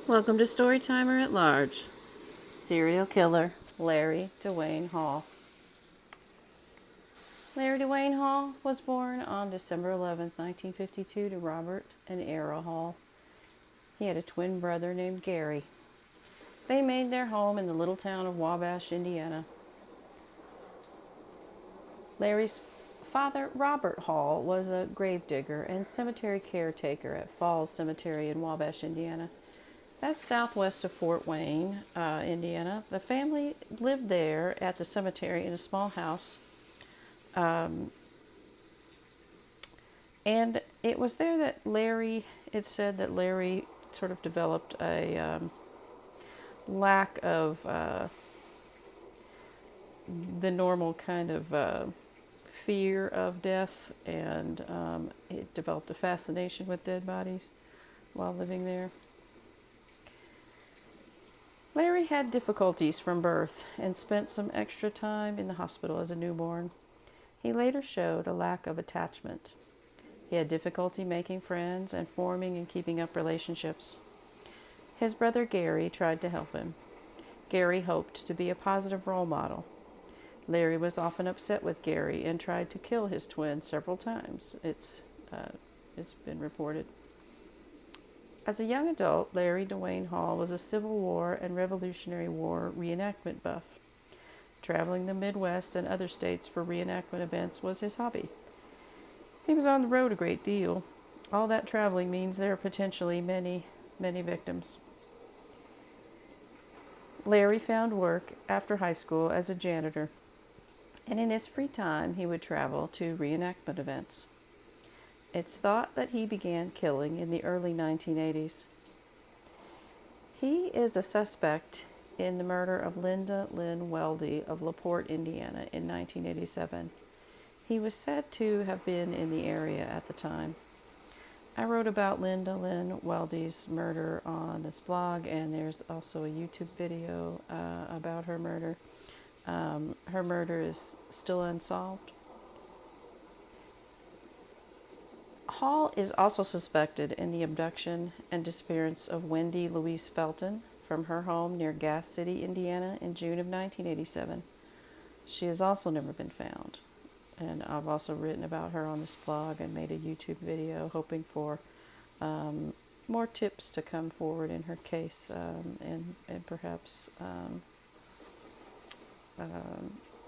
Welcome to Storytimer at Large. Serial killer Larry Dewayne Hall. Larry Dewayne Hall was born on December 11, 1952 to Robert and Era Hall. He had a twin brother named Gary. They made their home in the little town of Wabash, Indiana. Larry's father, Robert Hall, was a gravedigger and cemetery caretaker at Falls Cemetery in Wabash, Indiana. That's southwest of Fort Wayne, Indiana. The family lived there at the cemetery in a small house. And it was there that it said that Larry sort of developed a lack of the normal kind of fear of death, and it developed a fascination with dead bodies while living there. Larry had difficulties from birth and spent some extra time in the hospital as a newborn. He later showed a lack of attachment. He had difficulty making friends and forming and keeping up relationships. His brother Gary tried to help him. Gary hoped to be a positive role model. Larry was often upset with Gary and tried to kill his twin several times. It's been reported. As a young adult, Larry Dewayne Hall was a Civil War and Revolutionary War reenactment buff. Traveling the Midwest and other states for reenactment events was his hobby. He was on the road a great deal. All that traveling means there are potentially many, many victims. Larry found work after high school as a janitor, and in his free time he would travel to reenactment events. It's thought that he began killing in the early 1980s. He is a suspect in the murder of Linda Lynn Weldy of LaPorte, Indiana in 1987. He was said to have been in the area at the time. I wrote about Linda Lynn Weldy's murder on this blog, and there's also a YouTube video about her murder. Her murder is still unsolved. Hall is also suspected in the abduction and disappearance of Wendy Louise Felton from her home near Gas City, Indiana in June of 1987. She has also never been found. And I've also written about her on this blog and made a YouTube video hoping for more tips to come forward in her case, and perhaps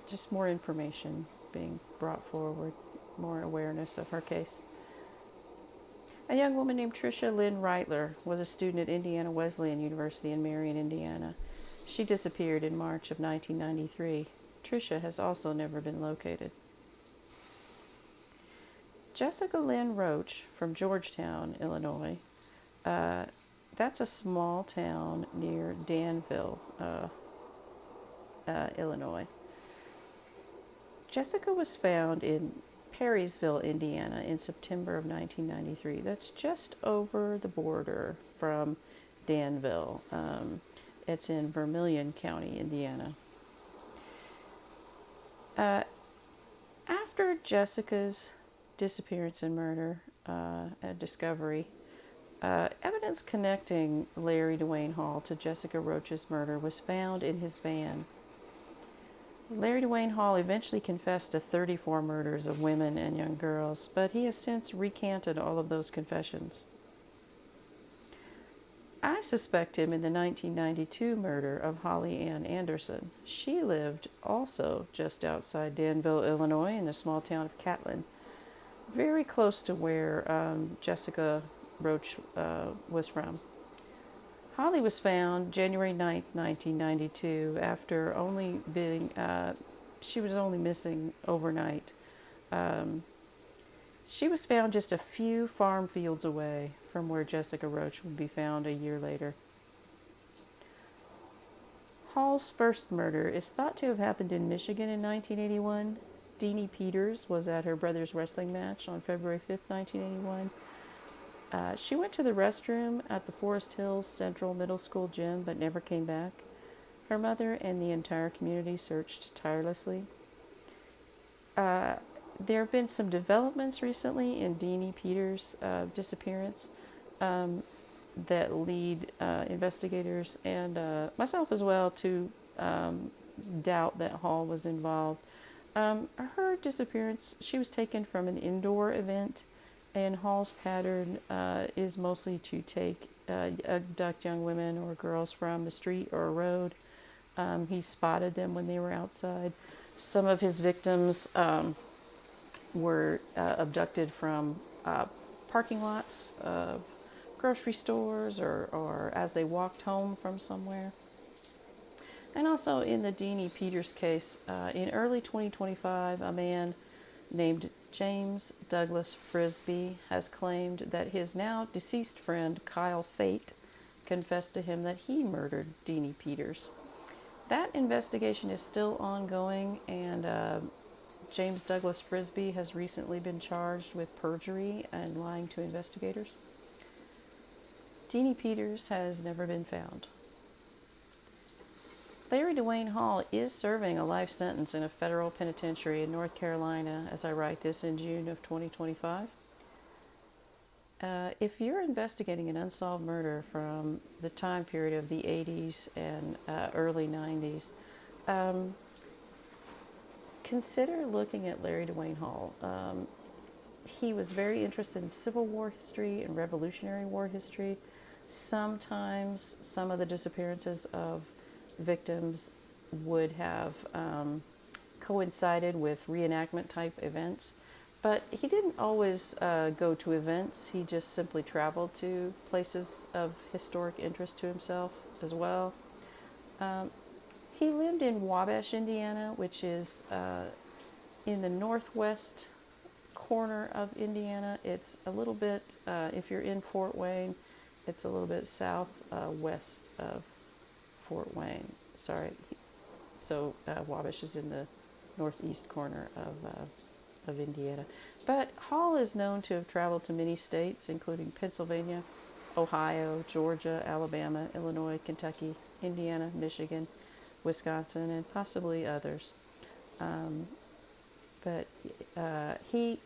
just more information being brought forward, more awareness of her case. A young woman named Tricia Lynn Reitler was a student at Indiana Wesleyan University in Marion, Indiana. She disappeared in March of 1993. Tricia has also never been located. Jessica Lynn Roach from Georgetown, Illinois. That's a small town near Danville, Illinois. Jessica was found in Perrysville, Indiana in September of 1993. That's just over the border from Danville. It's in Vermilion County, Indiana. After Jessica's disappearance and murder and discovery, evidence connecting Larry Dewayne Hall to Jessica Roach's murder was found in his van. Larry Dewayne Hall eventually confessed to 34 murders of women and young girls, but he has since recanted all of those confessions. I suspect him in the 1992 murder of Holly Ann Anderson. She lived also just outside Danville, Illinois, in the small town of Catlin, very close to where Jessica Roach was from. Holly was found January 9th, 1992, after she was only missing overnight. She was found just a few farm fields away from where Jessica Roach would be found a year later. Hall's first murder is thought to have happened in Michigan in 1981. Deanie Peters was at her brother's wrestling match on February 5th, 1981. She went to the restroom at the Forest Hills Central Middle School gym but never came back. Her mother and the entire community searched tirelessly. There have been some developments recently in Deanie Peters' disappearance. that lead investigators and myself as well to doubt that Hall was involved. Her disappearance, she was taken from an indoor event, and Hall's pattern is mostly to abduct young women or girls from the street or a road. He spotted them when they were outside. Some of his victims were abducted from parking lots of grocery stores or as they walked home from somewhere. And also in the Deanie Peters case, in early 2025, a man named James Douglas Frisbee has claimed that his now deceased friend Kyle Fate confessed to him that he murdered Deanie Peters. That investigation is still ongoing, and James Douglas Frisbee has recently been charged with perjury and lying to investigators. Deanie Peters has never been found. Larry Dewayne Hall is serving a life sentence in a federal penitentiary in North Carolina as I write this in June of 2025. If you're investigating an unsolved murder from the time period of the 80s and early 90s, consider looking at Larry Dewayne Hall. He was very interested in Civil War history and Revolutionary War history. Sometimes some of the disappearances of victims would have coincided with reenactment type events, but he didn't always go to events. He just simply traveled to places of historic interest to himself as well. He lived in Wabash, Indiana, which is in the northwest corner of Indiana. It's a little bit, if you're in Fort Wayne, it's a little bit southwest of Fort Wayne. Sorry. So Wabash is in the northeast corner of Indiana. But Hall is known to have traveled to many states, including Pennsylvania, Ohio, Georgia, Alabama, Illinois, Kentucky, Indiana, Michigan, Wisconsin, and possibly others. But he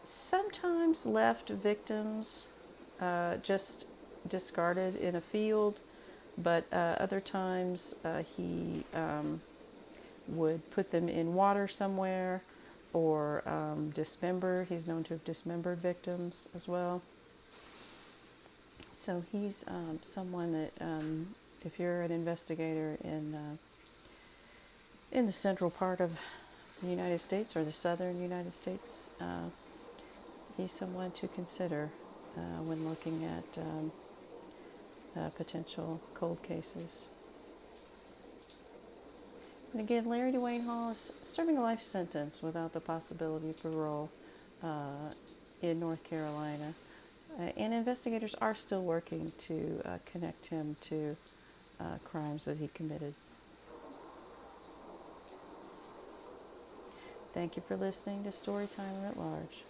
sometimes left victims just discarded in a field, but other times he would put them in water somewhere or dismember. He's known to have dismembered victims as well. So he's someone that, if you're an investigator in the central part of the United States or the southern United States, he's someone to consider when looking at potential cold cases. And again, Larry Dewayne Hall is serving a life sentence without the possibility of parole in North Carolina. And investigators are still working to connect him to crimes that he committed. Thank you for listening to Storytime at Large.